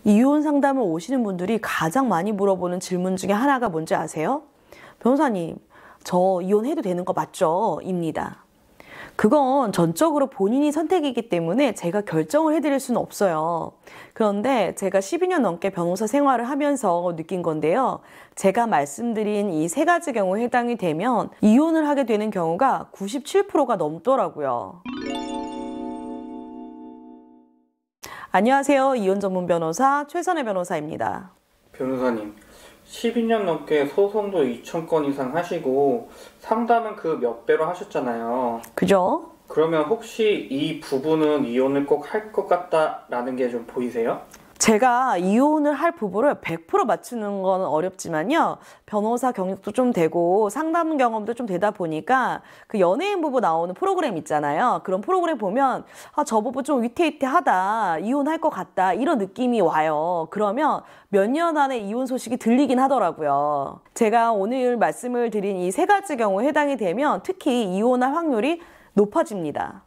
이혼 상담을 오시는 분들이 가장 많이 물어보는 질문 중에 하나가 뭔지 아세요? 변호사님, 저 이혼해도 되는 거 맞죠? 입니다. 그건 전적으로 본인이 선택이기 때문에 제가 결정을 해드릴 수는 없어요. 그런데 제가 12년 넘게 변호사 생활을 하면서 느낀 건데요. 제가 말씀드린 이 세 가지 경우에 해당이 되면 이혼을 하게 되는 경우가 97%가 넘더라고요. 안녕하세요. 이혼 전문 변호사 최선혜 변호사입니다. 변호사님, 12년 넘게 소송도 2,000건 이상 하시고 상담은 그 몇 배로 하셨잖아요. 그죠? 그러면 혹시 이 부부는 이혼을 꼭 할 것 같다라는 게 좀 보이세요? 제가 이혼을 할 부부를 100% 맞추는 건 어렵지만요. 변호사 경력도 좀 되고 상담 경험도 좀 되다 보니까 그 연예인 부부 나오는 프로그램 있잖아요. 그런 프로그램 보면 저 부부 좀 위태위태하다, 이혼할 것 같다 이런 느낌이 와요. 그러면 몇 년 안에 이혼 소식이 들리긴 하더라고요. 제가 오늘 말씀을 드린 이 세 가지 경우에 해당이 되면 특히 이혼할 확률이 높아집니다.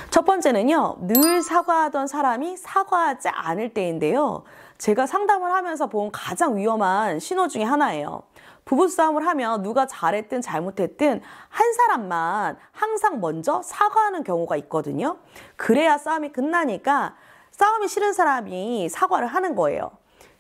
첫 번째는요, 늘 사과하던 사람이 사과하지 않을 때인데요. 제가 상담을 하면서 본 가장 위험한 신호 중에 하나예요. 부부싸움을 하면 누가 잘했든 잘못했든 한 사람만 항상 먼저 사과하는 경우가 있거든요. 그래야 싸움이 끝나니까 싸움이 싫은 사람이 사과를 하는 거예요.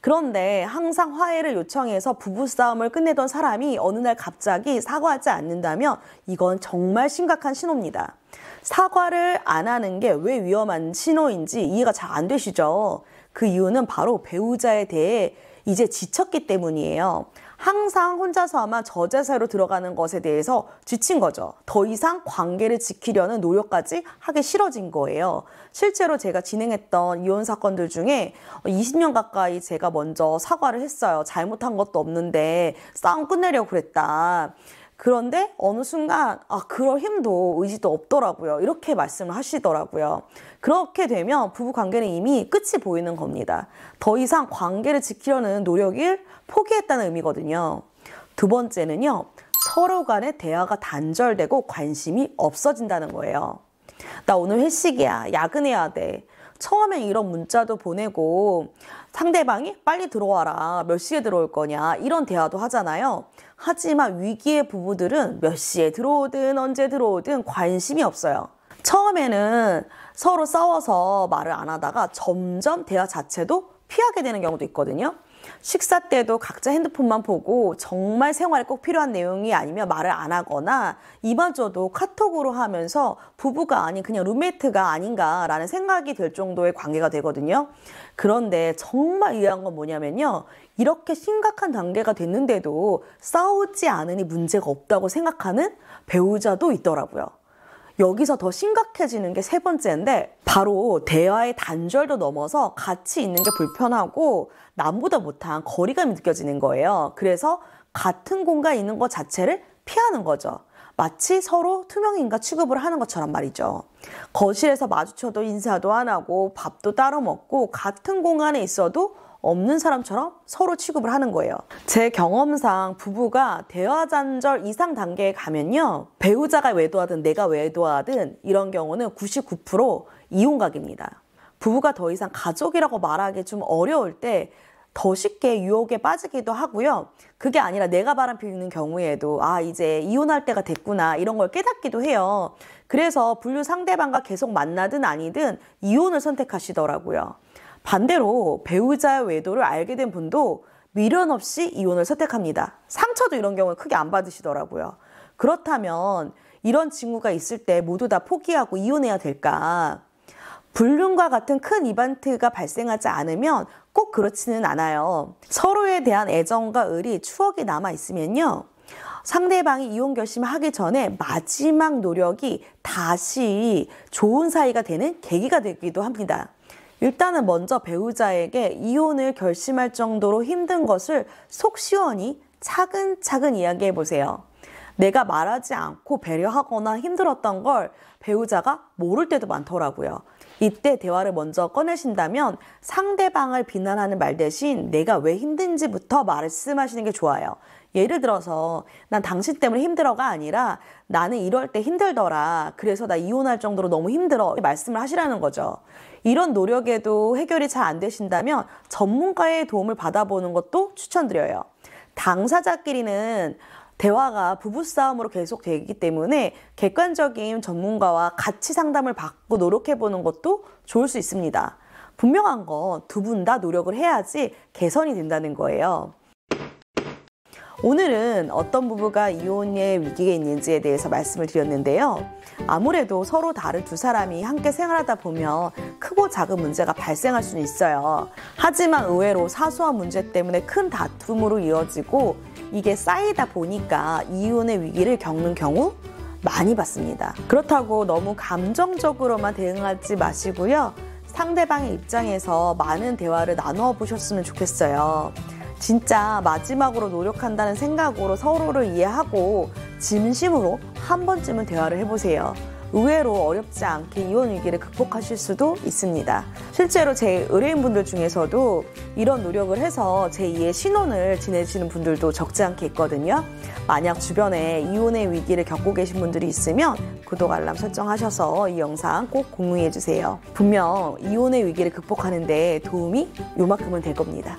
그런데 항상 화해를 요청해서 부부싸움을 끝내던 사람이 어느 날 갑자기 사과하지 않는다면 이건 정말 심각한 신호입니다. 사과를 안 하는 게 왜 위험한 신호인지 이해가 잘 안 되시죠? 그 이유는 바로 배우자에 대해 이제 지쳤기 때문이에요. 항상 혼자서만 저자세로 들어가는 것에 대해서 지친 거죠. 더 이상 관계를 지키려는 노력까지 하기 싫어진 거예요. 실제로 제가 진행했던 이혼 사건들 중에 20년 가까이 제가 먼저 사과를 했어요. 잘못한 것도 없는데 싸움 끝내려고 그랬다. 그런데 어느 순간 그럴 힘도 의지도 없더라고요. 이렇게 말씀을 하시더라고요. 그렇게 되면 부부 관계는 이미 끝이 보이는 겁니다. 더 이상 관계를 지키려는 노력을 포기했다는 의미거든요. 두 번째는요, 서로 간의 대화가 단절되고 관심이 없어진다는 거예요. 나 오늘 회식이야, 야근해야 돼. 처음엔 이런 문자도 보내고 상대방이 빨리 들어와라, 몇 시에 들어올 거냐 이런 대화도 하잖아요. 하지만 위기의 부부들은 몇 시에 들어오든 언제 들어오든 관심이 없어요. 처음에는 서로 싸워서 말을 안 하다가 점점 대화 자체도 피하게 되는 경우도 있거든요. 식사 때도 각자 핸드폰만 보고 정말 생활에 꼭 필요한 내용이 아니면 말을 안 하거나 이마저도 카톡으로 하면서 부부가 아닌 그냥 룸메이트가 아닌가라는 생각이 들 정도의 관계가 되거든요. 그런데 정말 이해한 건 뭐냐면요. 이렇게 심각한 단계가 됐는데도 싸우지 않으니 문제가 없다고 생각하는 배우자도 있더라고요. 여기서 더 심각해지는 게 세 번째인데 바로 대화의 단절도 넘어서 같이 있는 게 불편하고 남보다 못한 거리감이 느껴지는 거예요. 그래서 같은 공간에 있는 것 자체를 피하는 거죠. 마치 서로 투명인간 취급을 하는 것처럼 말이죠. 거실에서 마주쳐도 인사도 안 하고 밥도 따로 먹고 같은 공간에 있어도 없는 사람처럼 서로 취급을 하는 거예요. 제 경험상 부부가 대화 단절 이상 단계에 가면요, 배우자가 외도하든 내가 외도하든 이런 경우는 99% 이혼각입니다. 부부가 더 이상 가족이라고 말하기 좀 어려울 때 더 쉽게 유혹에 빠지기도 하고요. 그게 아니라 내가 바람 피우는 경우에도 이제 이혼할 때가 됐구나 이런 걸 깨닫기도 해요. 그래서 분류 상대방과 계속 만나든 아니든 이혼을 선택하시더라고요. 반대로 배우자의 외도를 알게 된 분도 미련 없이 이혼을 선택합니다. 상처도 이런 경우에 크게 안 받으시더라고요. 그렇다면 이런 친구가 있을 때 모두 다 포기하고 이혼해야 될까? 불륜과 같은 큰 이벤트가 발생하지 않으면 꼭 그렇지는 않아요. 서로에 대한 애정과 의리, 추억이 남아있으면요, 상대방이 이혼 결심을 하기 전에 마지막 노력이 다시 좋은 사이가 되는 계기가 되기도 합니다. 일단은 먼저 배우자에게 이혼을 결심할 정도로 힘든 것을 속 시원히 차근차근 이야기해 보세요. 내가 말하지 않고 배려하거나 힘들었던 걸 배우자가 모를 때도 많더라고요. 이때 대화를 먼저 꺼내신다면 상대방을 비난하는 말 대신 내가 왜 힘든지부터 말씀하시는 게 좋아요. 예를 들어서 난 당신 때문에 힘들어가 아니라 나는 이럴 때 힘들더라. 그래서 나 이혼할 정도로 너무 힘들어. 말씀을 하시라는 거죠. 이런 노력에도 해결이 잘 안 되신다면 전문가의 도움을 받아보는 것도 추천드려요. 당사자끼리는 대화가 부부싸움으로 계속되기 때문에 객관적인 전문가와 같이 상담을 받고 노력해보는 것도 좋을 수 있습니다. 분명한 건 두 분 다 노력을 해야지 개선이 된다는 거예요. 오늘은 어떤 부부가 이혼의 위기에 있는지에 대해서 말씀을 드렸는데요. 아무래도 서로 다른 두 사람이 함께 생활하다 보면 크고 작은 문제가 발생할 수는 있어요. 하지만 의외로 사소한 문제 때문에 큰 다툼으로 이어지고 이게 쌓이다 보니까 이혼의 위기를 겪는 경우 많이 봤습니다. 그렇다고 너무 감정적으로만 대응하지 마시고요. 상대방의 입장에서 많은 대화를 나누어 보셨으면 좋겠어요. 진짜 마지막으로 노력한다는 생각으로 서로를 이해하고 진심으로 한 번쯤은 대화를 해보세요. 의외로 어렵지 않게 이혼 위기를 극복하실 수도 있습니다. 실제로 제 의뢰인분들 중에서도 이런 노력을 해서 제2의 신혼을 지내시는 분들도 적지 않게 있거든요. 만약 주변에 이혼의 위기를 겪고 계신 분들이 있으면 구독, 알람 설정하셔서 이 영상 꼭 공유해 주세요. 분명 이혼의 위기를 극복하는 데 도움이 요만큼은 될 겁니다.